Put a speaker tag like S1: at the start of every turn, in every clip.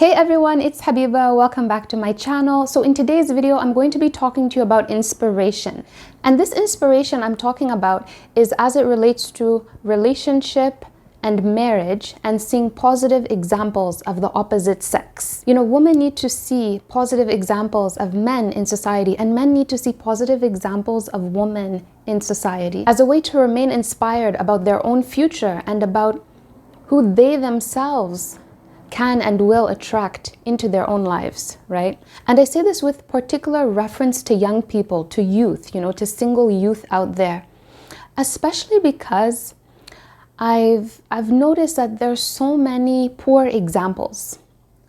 S1: Hey everyone, it's Habiba. Welcome back to my channel. So in today's video, I'm going to be talking to you about inspiration. And this inspiration I'm talking about is as it relates to relationship and marriage and seeing positive examples of the opposite sex. You know, women need to see positive examples of men in society, and men need to see positive examples of women in society as a way to remain inspired about their own future and about who they themselves can and will attract into their own lives, right? And I say this with particular reference to young people, to youth, you know, to single youth out there, especially because I've noticed that there's so many poor examples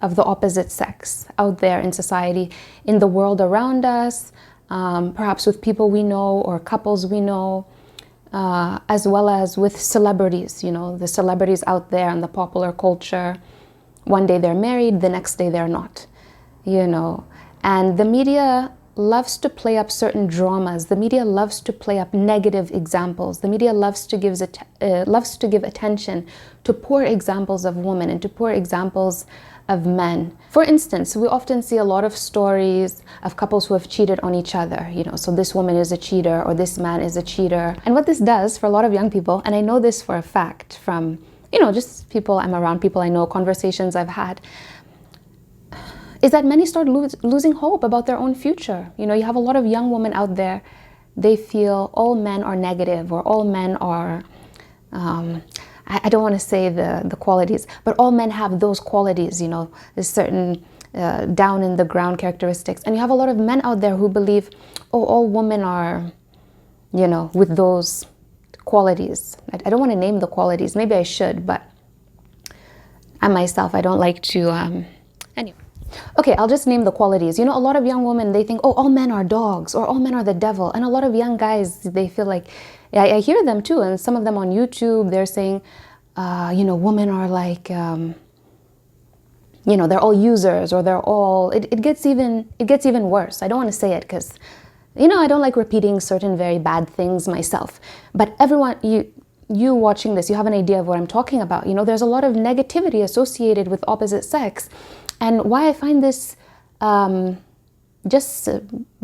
S1: of the opposite sex out there in society, in the world around us, perhaps with people we know or couples we know, as well as with celebrities, you know, the celebrities out there in the popular culture. One day they're married, the next day they're not, you know. And the media loves to play up certain dramas. The media loves to play up negative examples. The media loves to give attention to poor examples of women and to poor examples of men. For instance, we often see a lot of stories of couples who have cheated on each other, you know, so this woman is a cheater or this man is a cheater. And what this does for a lot of young people, and I know this for a fact from, you know, just people I'm around, people I know, conversations I've had, is that many start losing hope about their own future. You know, you have a lot of young women out there, they feel all men are negative or all men are, I don't want to say the qualities, but all men have those qualities, you know, there's certain down in the ground characteristics. And you have a lot of men out there who believe, oh, all women are, you know, with those qualities. I don't want to name the qualities. Maybe I should, but I myself, I don't like to, anyway. Okay, I'll just name the qualities. You know, a lot of young women, they think, oh, all men are dogs or all men are the devil. And a lot of young guys, they feel like, yeah, I hear them too. And some of them on YouTube, they're saying, you know, women are like, you know, they're all users or they're all, it gets even worse. I don't want to say it because, you know, I don't like repeating certain very bad things myself. But everyone, you watching this, you have an idea of what I'm talking about. You know, there's a lot of negativity associated with opposite sex. And why I find this just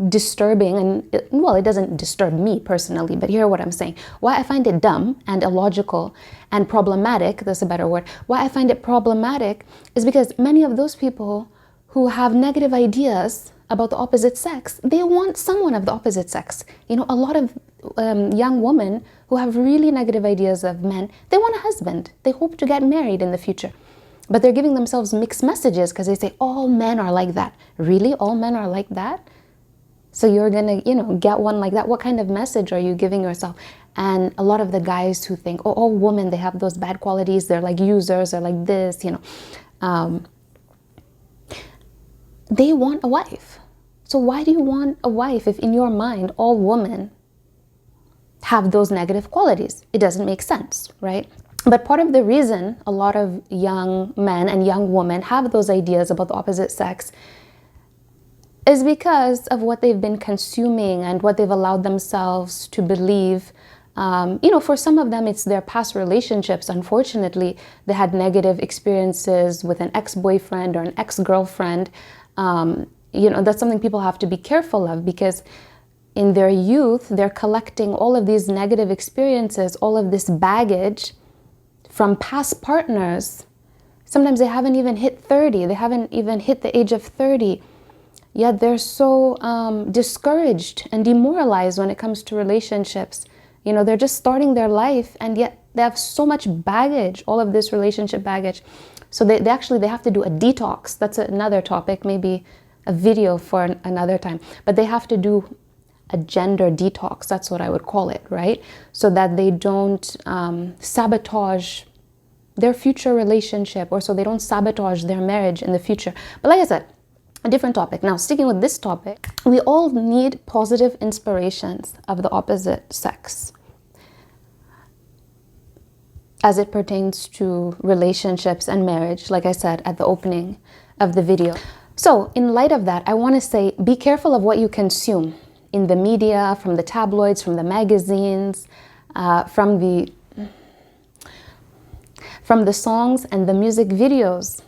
S1: disturbing, and well, it doesn't disturb me personally, but hear what I'm saying. Why I find it dumb and illogical and problematic, that's a better word. Why I find it problematic is because many of those people who have negative ideas about the opposite sex, they want someone of the opposite sex. You know, a lot of young women who have really negative ideas of men, they want a husband. They hope to get married in the future. But they're giving themselves mixed messages because they say, all men are like that. Really? All men are like that? So you're gonna, you know, get one like that. What kind of message are you giving yourself? And a lot of the guys who think, oh, all women, they have those bad qualities. They're like users, they're like this, you know. They want a wife. So why do you want a wife if in your mind all women have those negative qualities? It doesn't make sense, right? But part of the reason a lot of young men and young women have those ideas about the opposite sex is because of what they've been consuming and what they've allowed themselves to believe. You know, for some of them, it's their past relationships. Unfortunately, they had negative experiences with an ex-boyfriend or an ex-girlfriend. You know, that's something people have to be careful of because in their youth, they're collecting all of these negative experiences, all of this baggage from past partners. Sometimes they haven't even hit 30. They haven't even hit the age of 30. Yet they're so discouraged and demoralized when it comes to relationships. You know, they're just starting their life and yet they have so much baggage, all of this relationship baggage. So they have to do a detox. That's another topic, maybe a video for another time. But they have to do a gender detox, that's what I would call it, right? So that they don't sabotage their future relationship, or so they don't sabotage their marriage in the future. But like I said, a different topic. Now, sticking with this topic, we all need positive inspirations of the opposite sex as it pertains to relationships and marriage, like I said at the opening of the video. So in light of that, I want to say, be careful of what you consume in the media, from the tabloids, from the magazines, from the songs and the music videos.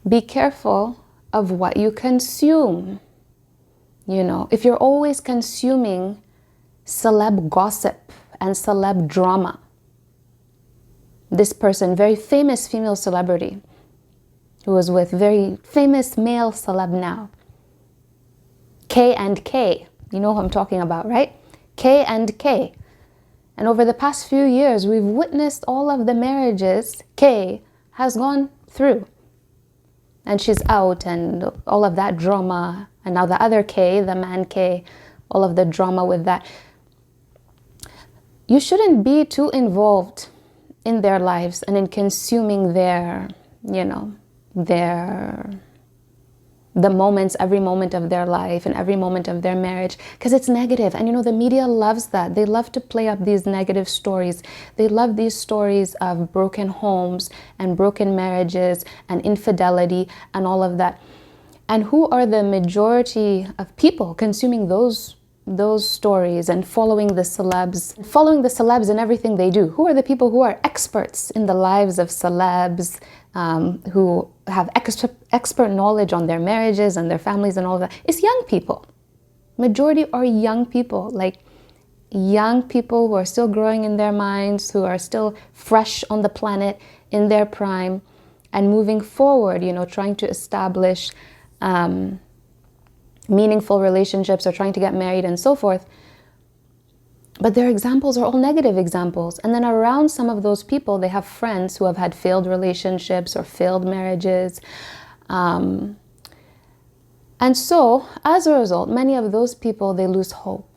S1: Be careful of what you consume. You know, if you're always consuming celeb gossip and celeb drama. This person, very famous female celebrity, who was with very famous male celeb now. K and K. You know who I'm talking about, right? K and K. And over the past few years, we've witnessed all of the marriages K has gone through. And she's out and all of that drama. And now the other K, the man K, all of the drama with that. You shouldn't be too involved in their lives and in consuming their, you know, the moments, every moment of their life and every moment of their marriage, because it's negative. And you know, the media loves that. They love to play up these negative stories. They love these stories of broken homes and broken marriages and infidelity and all of that. And who are the majority of people consuming those stories and following the celebs in everything they do? Who are the people who are experts in the lives of celebs, who have expert knowledge on their marriages and their families and all of that? It's young people. Majority are young people, like young people who are still growing in their minds, who are still fresh on the planet in their prime and moving forward, you know, trying to establish meaningful relationships or trying to get married and so forth. But their examples are all negative examples. And then around some of those people, they have friends who have had failed relationships or failed marriages. And so as a result, many of those people, they lose hope.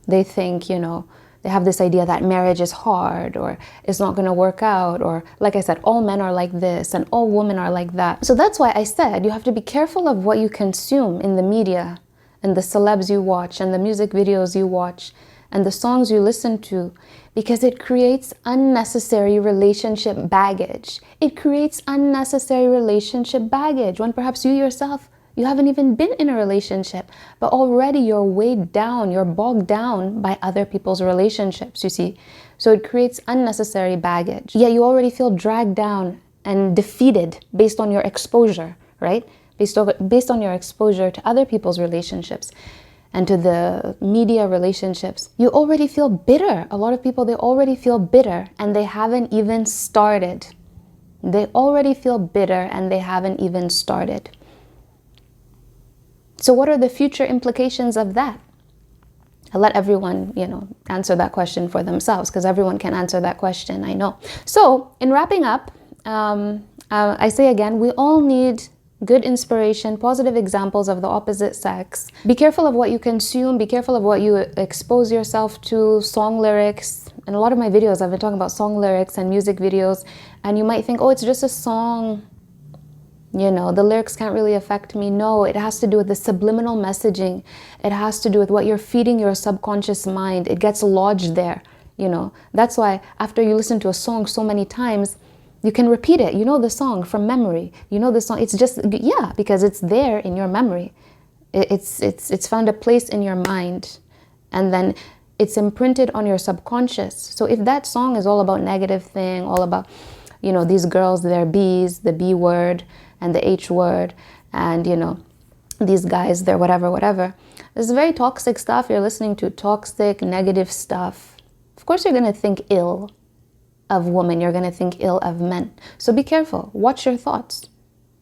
S1: They think, you know, they have this idea that marriage is hard or it's not going to work out, or like I said, all men are like this and all women are like that. So that's why I said you have to be careful of what you consume in the media and the celebs you watch and the music videos you watch and the songs you listen to, because it creates unnecessary relationship baggage. It creates unnecessary relationship baggage when perhaps you yourself, you haven't even been in a relationship, but already you're weighed down, you're bogged down by other people's relationships, you see. So it creates unnecessary baggage. Yeah, you already feel dragged down and defeated based on your exposure, right? Based on your exposure to other people's relationships and to the media relationships. You already feel bitter. A lot of people, they already feel bitter and they haven't even started. They already feel bitter and they haven't even started. So what are the future implications of that? I'll let everyone, you know, answer that question for themselves, because everyone can answer that question, I know. So in wrapping up, I say again, we all need good inspiration, positive examples of the opposite sex. Be careful of what you consume. Be careful of what you expose yourself to, song lyrics. In a lot of my videos, I've been talking about song lyrics and music videos, and you might think, oh, it's just a song. You know, the lyrics can't really affect me. No, it has to do with the subliminal messaging. It has to do with what you're feeding your subconscious mind. It gets lodged there, you know. That's why after you listen to a song so many times, you can repeat it. You know the song from memory. You know the song. It's just, yeah, because it's there in your memory. It's found a place in your mind. And then it's imprinted on your subconscious. So if that song is all about negative thing, all about, you know, these girls, they're B's, the B word, and the H word, and you know, these guys, they're whatever. This is very toxic stuff. You're listening to toxic, negative stuff. Of course, you're gonna think ill of women. You're gonna think ill of men. So be careful. Watch your thoughts.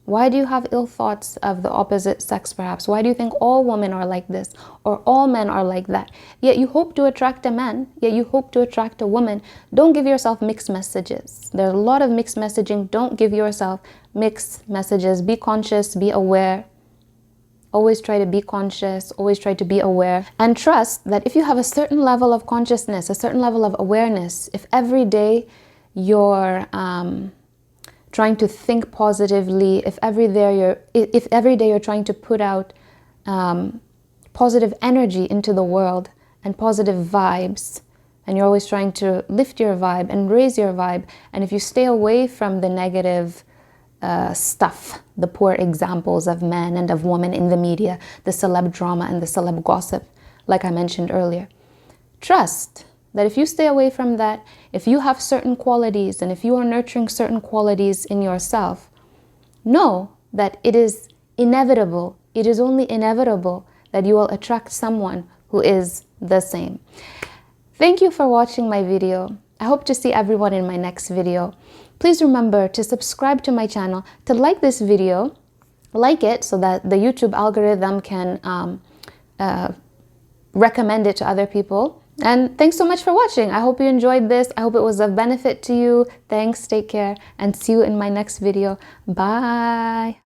S1: Why do you have ill thoughts of the opposite sex, perhaps? Why do you think all women are like this or all men are like that? Yet you hope to attract a man, yet you hope to attract a woman. Don't give yourself mixed messages. There's a lot of mixed messaging. Don't give yourself mixed messages. Be conscious, be aware. Always try to be conscious, always try to be aware. And trust that if you have a certain level of consciousness, a certain level of awareness, if every day you're trying to think positively, if every day you're trying to put out positive energy into the world and positive vibes, and you're always trying to lift your vibe and raise your vibe, and if you stay away from the negative stuff, the poor examples of men and of women in the media, the celeb drama and the celeb gossip, like I mentioned earlier, trust that if you stay away from that, if you have certain qualities and if you are nurturing certain qualities in yourself, know that it is inevitable, it is only inevitable that you will attract someone who is the same. Thank you for watching my video. I hope to see everyone in my next video. Please remember to subscribe to my channel, to like this video, like it so that the YouTube algorithm can recommend it to other people. And thanks so much for watching. I hope you enjoyed this. I hope it was of benefit to you. Thanks, take care, and see you in my next video. Bye.